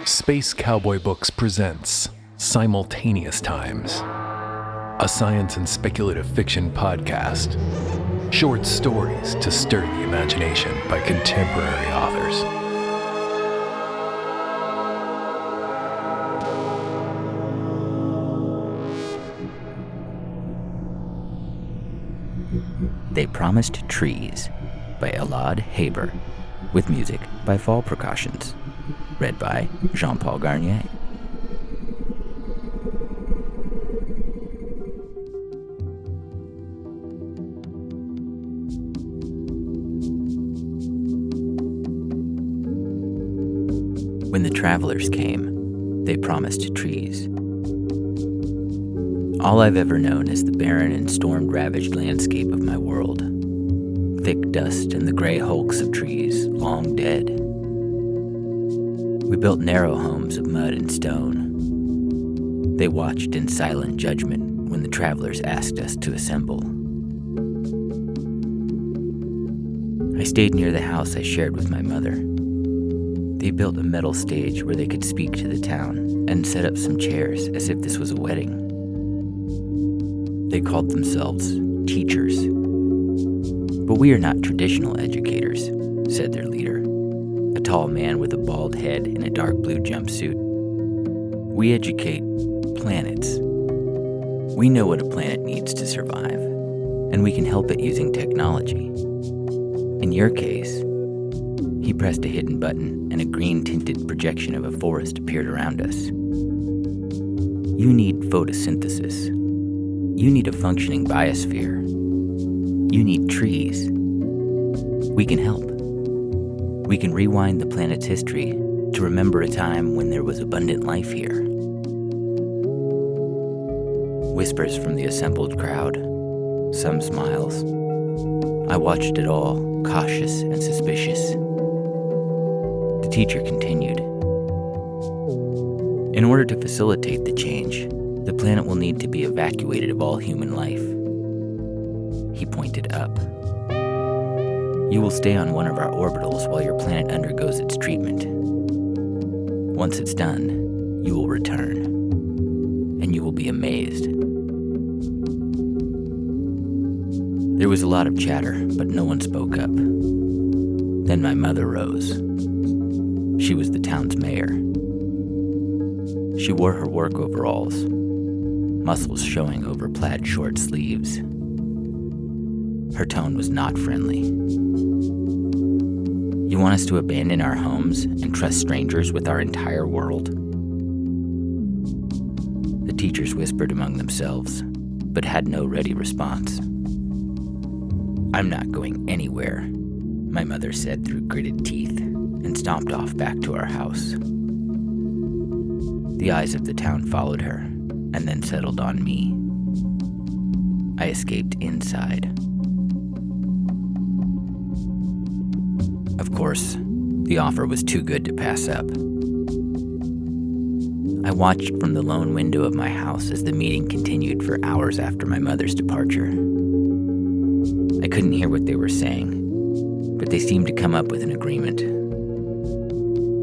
Space Cowboy Books presents Simultaneous Times, a science and speculative fiction podcast. Short stories to stir the imagination by contemporary authors. They Promised Trees by Elad Haber, with music by Fall Precautions, read by Jean-Paul Garnier. When the travelers came, they promised trees. All I've ever known is the barren and storm-ravaged landscape of my world. Thick dust and the gray hulks of trees, long dead. We built narrow homes of mud and stone. They watched in silent judgment when the travelers asked us to assemble. I stayed near the house I shared with my mother. They built a metal stage where they could speak to the town and set up some chairs as if this was a wedding. They called themselves teachers. But we are not traditional educators, said their leader, a tall man with a bald head in a dark blue jumpsuit. We educate planets. We know what a planet needs to survive, and we can help it using technology. In your case, he pressed a hidden button and a green-tinted projection of a forest appeared around us. You need photosynthesis. You need a functioning biosphere. You need trees. We can help. We can rewind the planet's history to remember a time when there was abundant life here. Whispers from the assembled crowd. Some smiles. I watched it all, cautious and suspicious. The teacher continued. In order to facilitate the change, the planet will need to be evacuated of all human life. He pointed up. You will stay on one of our orbitals while your planet undergoes its treatment. Once it's done, you will return, and you will be amazed. There was a lot of chatter, but no one spoke up. Then my mother rose. She was the town's mayor. She wore her work overalls, muscles showing over plaid short sleeves. Her tone was not friendly. You want us to abandon our homes and trust strangers with our entire world? The teachers whispered among themselves, but had no ready response. I'm not going anywhere, my mother said through gritted teeth, and stomped off back to our house. The eyes of the town followed her, and then settled on me. I escaped inside. Of course, the offer was too good to pass up. I watched from the lone window of my house as the meeting continued for hours after my mother's departure. I couldn't hear what they were saying, but they seemed to come up with an agreement.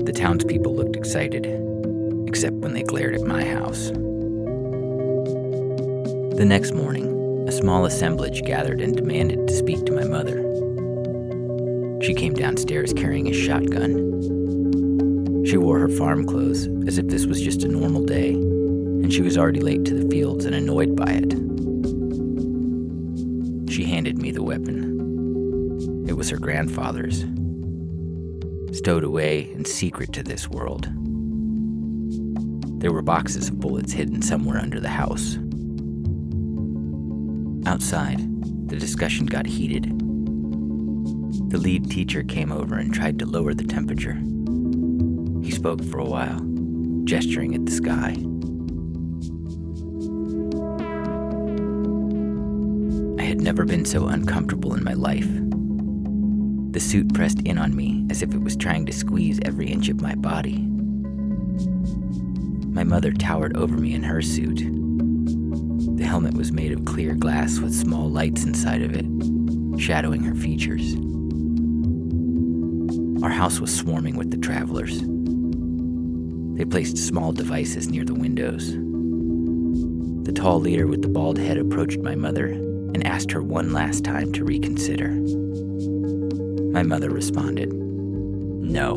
The townspeople looked excited, except when they glared at my house. The next morning, a small assemblage gathered and demanded to speak to my mother. She came downstairs carrying a shotgun. She wore her farm clothes as if this was just a normal day, and she was already late to the fields and annoyed by it. She handed me the weapon. It was her grandfather's, stowed away in secret to this world. There were boxes of bullets hidden somewhere under the house. Outside, the discussion got heated. The lead teacher came over and tried to lower the temperature. He spoke for a while, gesturing at the sky. I had never been so uncomfortable in my life. The suit pressed in on me as if it was trying to squeeze every inch of my body. My mother towered over me in her suit. The helmet was made of clear glass with small lights inside of it, shadowing her features. Our house was swarming with the travelers. They placed small devices near the windows. The tall leader with the bald head approached my mother and asked her one last time to reconsider. My mother responded, "No."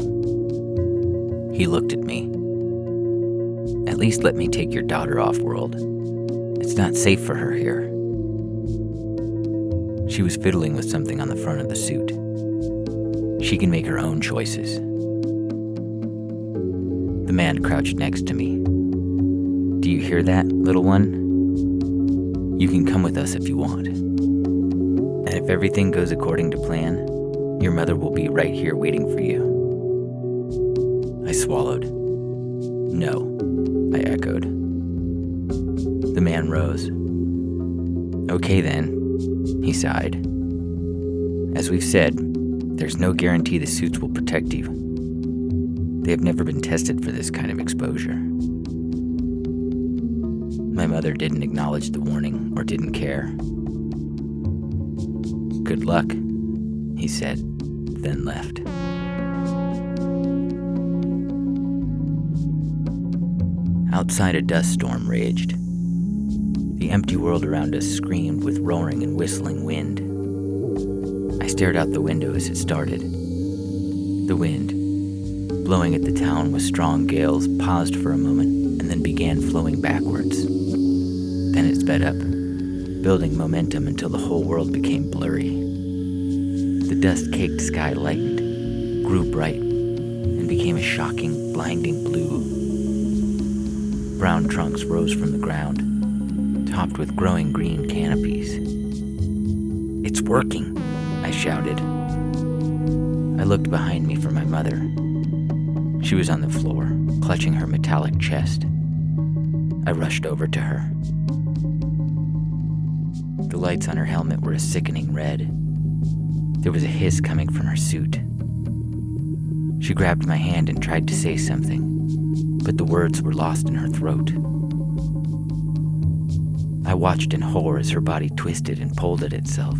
He looked at me. "At least let me take your daughter off-world. It's not safe for her here." She was fiddling with something on the front of the suit. She can make her own choices. The man crouched next to me. "Do you hear that, little one? You can come with us if you want. And if everything goes according to plan, your mother will be right here waiting for you." I swallowed. "No," I echoed. The man rose. "Okay then," he sighed. "As we've said, there's no guarantee the suits will protect you. They have never been tested for this kind of exposure." My mother didn't acknowledge the warning or didn't care. "Good luck," he said, then left. Outside, a dust storm raged. The empty world around us screamed with roaring and whistling wind. I stared out the window as it started. The wind, blowing at the town with strong gales, paused for a moment and then began flowing backwards. Then it sped up, building momentum until the whole world became blurry. The dust-caked sky lightened, grew bright, and became a shocking, blinding blue. Brown trunks rose from the ground, topped with growing green canopies. "It's working," I shouted. I looked behind me for my mother. She was on the floor, clutching her metallic chest. I rushed over to her. The lights on her helmet were a sickening red. There was a hiss coming from her suit. She grabbed my hand and tried to say something, but the words were lost in her throat. I watched in horror as her body twisted and pulled at itself,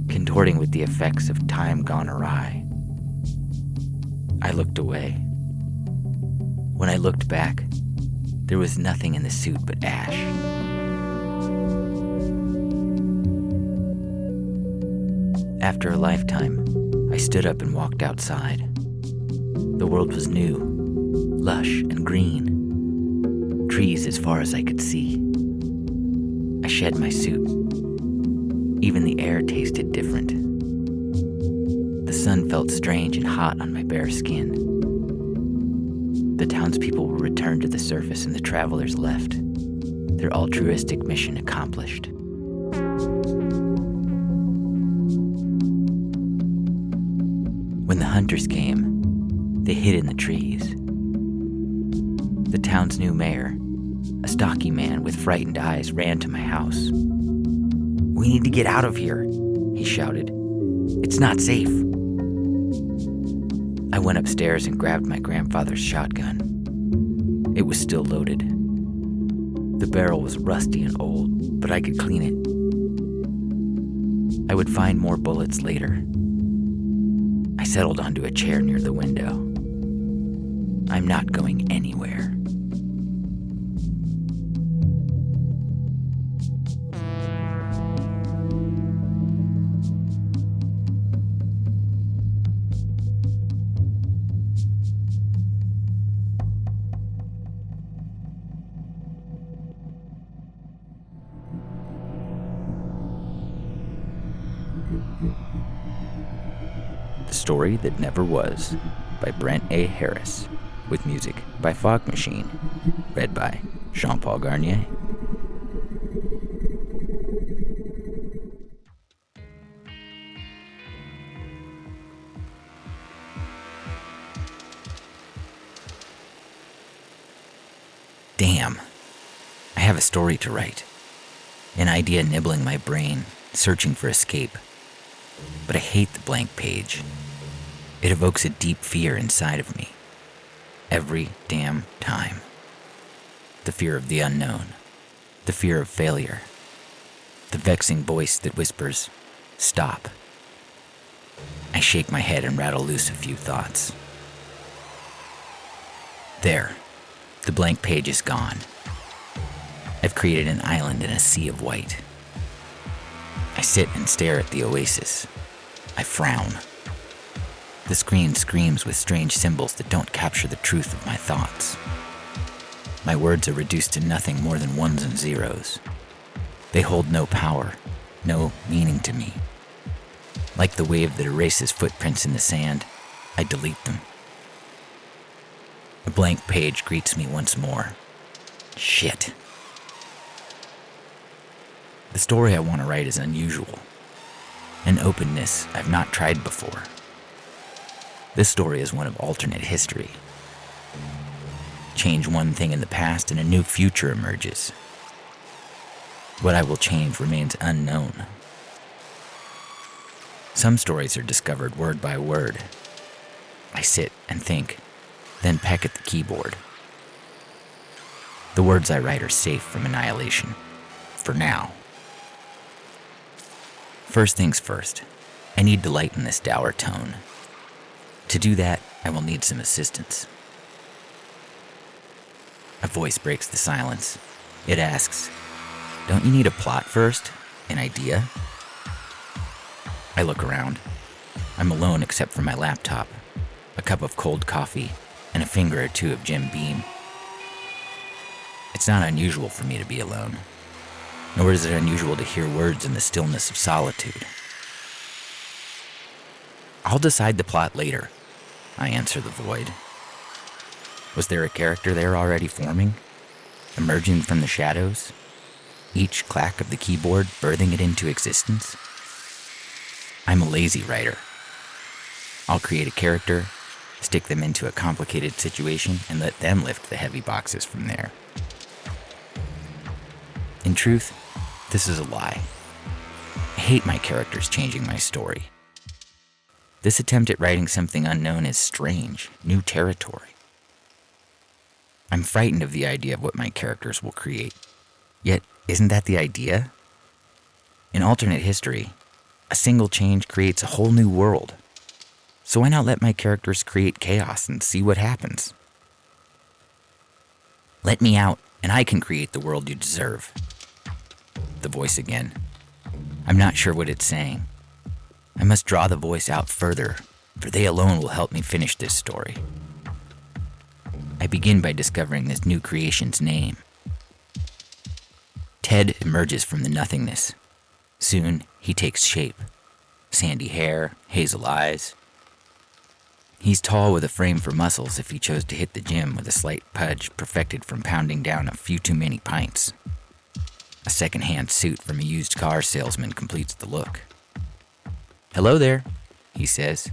contorting with the effects of time gone awry. I looked away. When I looked back, there was nothing in the suit but ash. After a lifetime, I stood up and walked outside. The world was new, lush and green, trees as far as I could see. I shed my suit. Even the air tasted different. The sun felt strange and hot on my bare skin. The townspeople were returned to the surface and the travelers left, their altruistic mission accomplished. When the hunters came, they hid in the trees. The town's new mayor, a stocky man with frightened eyes, ran to my house. "We need to get out of here," he shouted. "It's not safe." I went upstairs and grabbed my grandfather's shotgun. It was still loaded. The barrel was rusty and old, but I could clean it. I would find more bullets later. I settled onto a chair near the window. I'm not going anywhere. The Story That Never Was by Brent A. Harris, with music by Fog Machine, read by Jean-Paul Garnier. Damn, I have a story to write. An idea nibbling my brain, searching for escape. But I hate the blank page. It evokes a deep fear inside of me. Every damn time. The fear of the unknown. The fear of failure. The vexing voice that whispers, "Stop." I shake my head and rattle loose a few thoughts. There, The blank page is gone. I've created an island in a sea of white. I sit and stare at the oasis. I frown. The screen screams with strange symbols that don't capture the truth of my thoughts. My words are reduced to nothing more than ones and zeros. They hold no power, no meaning to me. Like the wave that erases footprints in the sand, I delete them. A blank page greets me once more. Shit. The story I want to write is unusual, an openness I've not tried before. This story is one of alternate history. Change one thing in the past and a new future emerges. What I will change remains unknown. Some stories are discovered word by word. I sit and think, then peck at the keyboard. The words I write are safe from annihilation, for now. First things first, I need to lighten this dour tone. To do that, I will need some assistance. A voice breaks the silence. It asks, "Don't you need a plot first? An idea?" I look around. I'm alone except for my laptop, a cup of cold coffee, and a finger or two of Jim Beam. It's not unusual for me to be alone, nor is it unusual to hear words in the stillness of solitude. I'll decide the plot later, I answer the void. Was there a character there already forming, emerging from the shadows, each clack of the keyboard birthing it into existence? I'm a lazy writer. I'll create a character, stick them into a complicated situation, and let them lift the heavy boxes from there. In truth, this is a lie. I hate my characters changing my story. This attempt at writing something unknown is strange, new territory. I'm frightened of the idea of what my characters will create. Yet, isn't that the idea? In alternate history, a single change creates a whole new world. So why not let my characters create chaos and see what happens? Let me out, and I can create the world you deserve. The voice again. I'm not sure what it's saying. I must draw the voice out further, for they alone will help me finish this story. I begin by discovering this new creation's name. Ted emerges from the nothingness. Soon, he takes shape. Sandy hair, hazel eyes. He's tall with a frame for muscles if he chose to hit the gym with a slight pudge perfected from pounding down a few too many pints. A second-hand suit from a used car salesman completes the look. "Hello there," he says.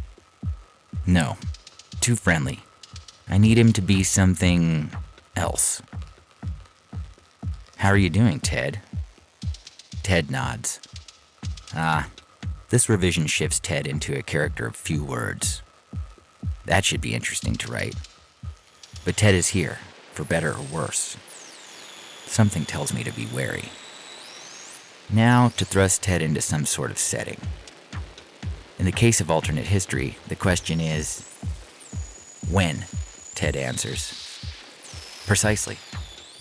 No, too friendly. I need him to be something else. "How are you doing, Ted?" Ted nods. This revision shifts Ted into a character of few words. That should be interesting to write. But Ted is here, for better or worse. Something tells me to be wary. Now to thrust Ted into some sort of setting. In the case of alternate history, the question is, when? Ted answers. Precisely.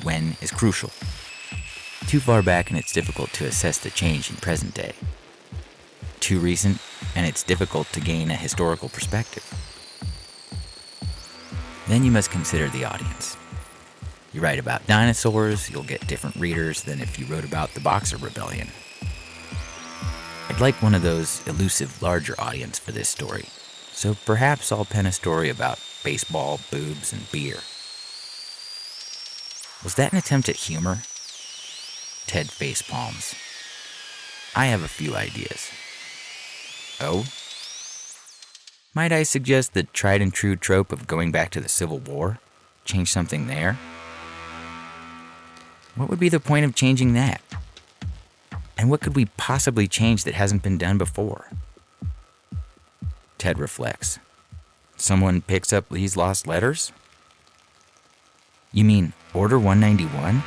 When is crucial. Too far back and it's difficult to assess the change in present day. Too recent and it's difficult to gain a historical perspective. Then you must consider the audience. You write about dinosaurs, you'll get different readers than if you wrote about the Boxer Rebellion. I'd like one of those elusive larger audience for this story, so perhaps I'll pen a story about baseball, boobs, and beer. Was that an attempt at humor? Ted facepalms. I have a few ideas. Oh? Might I suggest the tried and true trope of going back to the Civil War? Change something there? What would be the point of changing that? And what could we possibly change that hasn't been done before? Ted reflects. Someone picks up these lost letters? You mean Order 191?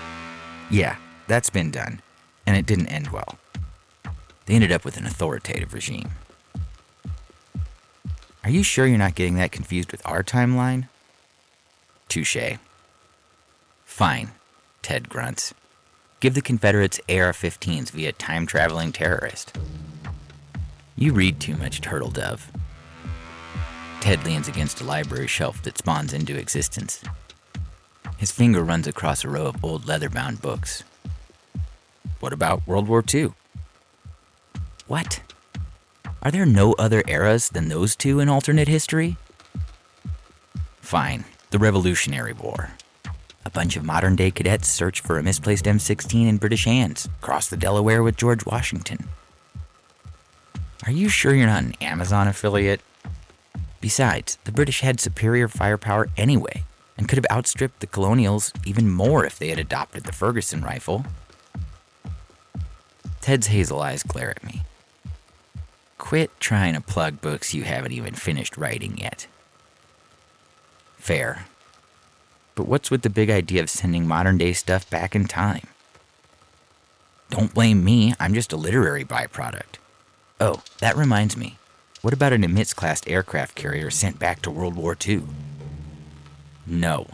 Yeah, that's been done, and it didn't end well. They ended up with an authoritative regime. Are you sure you're not getting that confused with our timeline? Touché. Fine, Ted grunts. Give the Confederates AR-15s via time-traveling terrorist. You read too much, Turtle Dove. Ted leans against a library shelf that spawns into existence. His finger runs across a row of old leather-bound books. What about World War II? What? Are there no other eras than those two in alternate history? Fine, the Revolutionary War. A bunch of modern-day cadets search for a misplaced M16 in British hands, cross the Delaware with George Washington. Are you sure you're not an Amazon affiliate? Besides, the British had superior firepower anyway, and could have outstripped the Colonials even more if they had adopted the Ferguson rifle. Ted's hazel eyes glare at me. Quit trying to plug books you haven't even finished writing yet. Fair. But what's with the big idea of sending modern-day stuff back in time? Don't blame me, I'm just a literary byproduct. Oh, that reminds me. What about an Nimitz-class aircraft carrier sent back to World War II? No.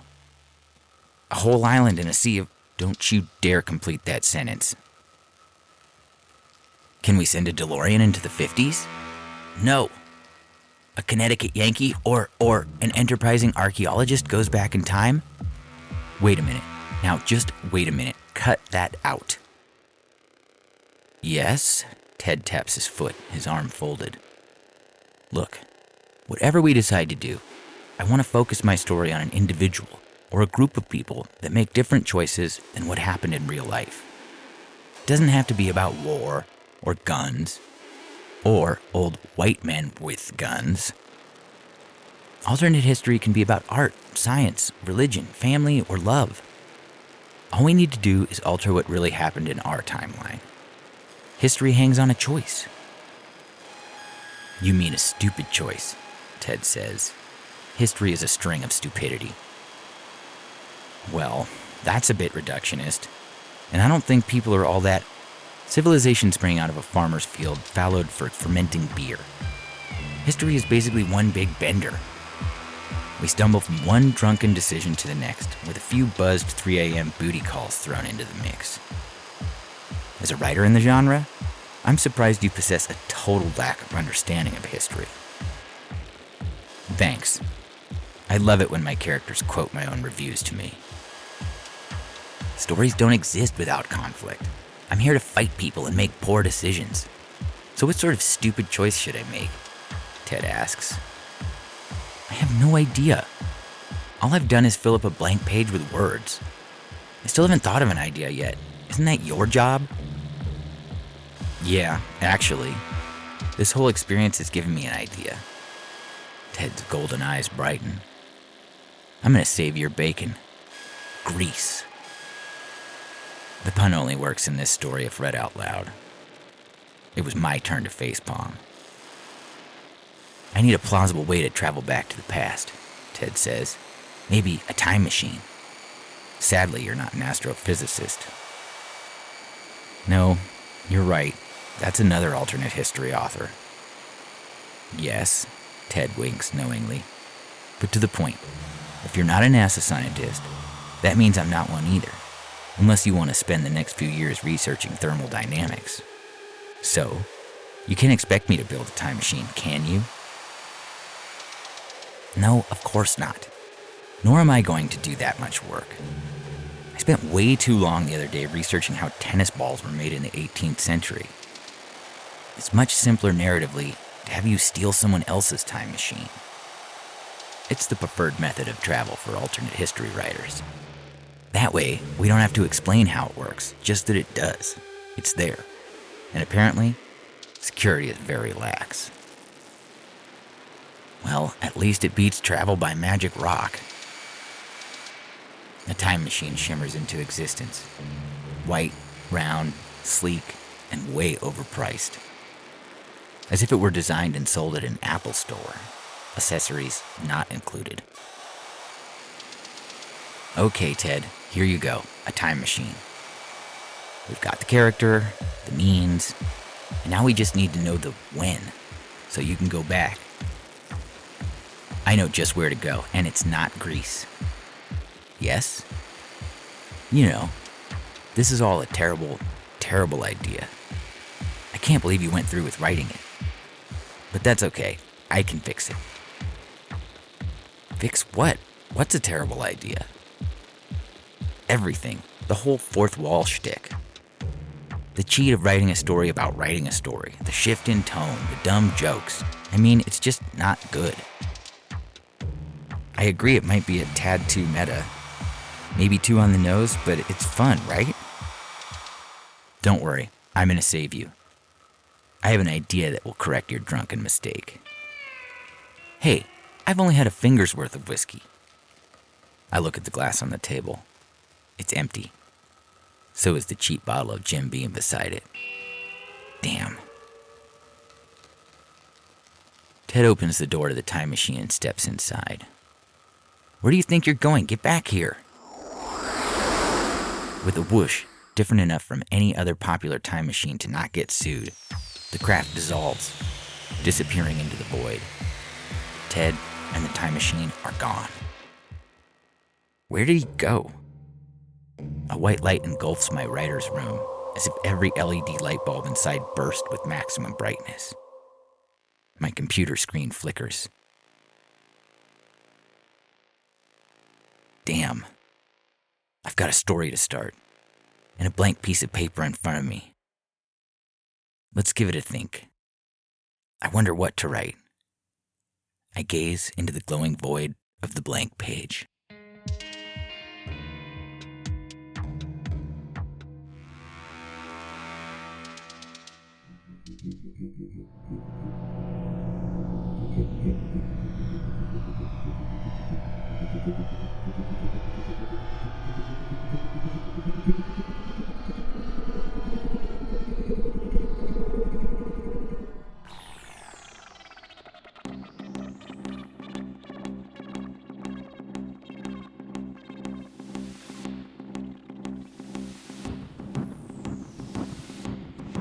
A whole island in a sea of... Don't you dare complete that sentence. Can we send a DeLorean into the 50s? No. A Connecticut Yankee or an enterprising archaeologist goes back in time? Wait a minute. Now, just wait a minute. Cut that out. Yes, Ted taps his foot, his arm folded. Look, whatever we decide to do, I want to focus my story on an individual or a group of people that make different choices than what happened in real life. It doesn't have to be about war or guns or old white men with guns. Alternate history can be about art, science, religion, family, or love. All we need to do is alter what really happened in our timeline. History hangs on a choice. You mean a stupid choice, Ted says. History is a string of stupidity. Well, that's a bit reductionist. And I don't think people are all that... Civilization sprang out of a farmer's field, fallowed for fermenting beer. History is basically one big bender. We stumble from one drunken decision to the next, with a few buzzed 3 a.m. booty calls thrown into the mix. As a writer in the genre, I'm surprised you possess a total lack of understanding of history. Thanks. I love it when my characters quote my own reviews to me. Stories don't exist without conflict. I'm here to fight people and make poor decisions. So what sort of stupid choice should I make? Ted asks. I have no idea. All I've done is fill up a blank page with words. I still haven't thought of an idea yet. Isn't that your job? Yeah, actually. This whole experience has given me an idea. Ted's golden eyes brighten. I'm gonna save your bacon. Grease. The pun only works in this story if read out loud. It was my turn to facepalm. I need a plausible way to travel back to the past, Ted says. Maybe a time machine. Sadly, you're not an astrophysicist. No, you're right. That's another alternate history author. Yes, Ted winks knowingly. But to the point. If you're not a NASA scientist, that means I'm not one either. Unless you want to spend the next few years researching thermodynamics. So, you can't expect me to build a time machine, can you? No, of course not. Nor am I going to do that much work. I spent way too long the other day researching how tennis balls were made in the 18th century. It's much simpler narratively to have you steal someone else's time machine. It's the preferred method of travel for alternate history writers. That way, we don't have to explain how it works, just that it does. It's there. And apparently, security is very lax. Well, at least it beats travel by magic rock. A time machine shimmers into existence. White, round, sleek, and way overpriced. As if it were designed and sold at an Apple store. Accessories not included. Okay, Ted, here you go, a time machine. We've got the character, the means, and now we just need to know the when, so you can go back. I know just where to go, and it's not Greece. Yes? You know, this is all a terrible, terrible idea. I can't believe you went through with writing it. But that's okay. I can fix it. Fix what? What's a terrible idea? Everything. The whole fourth wall shtick. The cheat of writing a story about writing a story. The shift in tone. The dumb jokes. I mean, it's just not good. I agree it might be a tad too meta. Maybe too on the nose, but it's fun, right? Don't worry. I'm gonna save you. I have an idea that will correct your drunken mistake. Hey, I've only had a finger's worth of whiskey. I look at the glass on the table. It's empty. So is the cheap bottle of Jim Beam beside it. Damn. Ted opens the door to the time machine and steps inside. Where do you think you're going? Get back here. With a whoosh, different enough from any other popular time machine to not get sued, the craft dissolves, disappearing into the void. Ted and the time machine are gone. Where did he go? A white light engulfs my writer's room, as if every LED light bulb inside burst with maximum brightness. My computer screen flickers. Damn. I've got a story to start, and a blank piece of paper in front of me. Let's give it a think. I wonder what to write. I gaze into the glowing void of the blank page.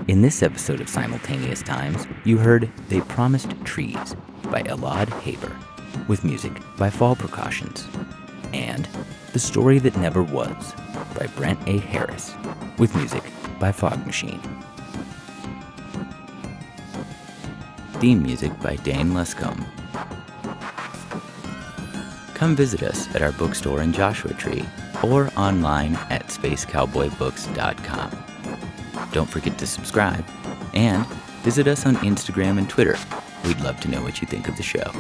In this episode of Simultaneous Times, you heard They Promised Trees by Elad Haber, with music by Fall Precautions, and The Story That Never Was by Brent A. Harris, with music by Fog Machine. Theme music by Dane Luscombe. Come visit us at our bookstore in Joshua Tree or online at spacecowboybooks.com. Don't forget to subscribe, and visit us on Instagram and Twitter. We'd love to know what you think of the show.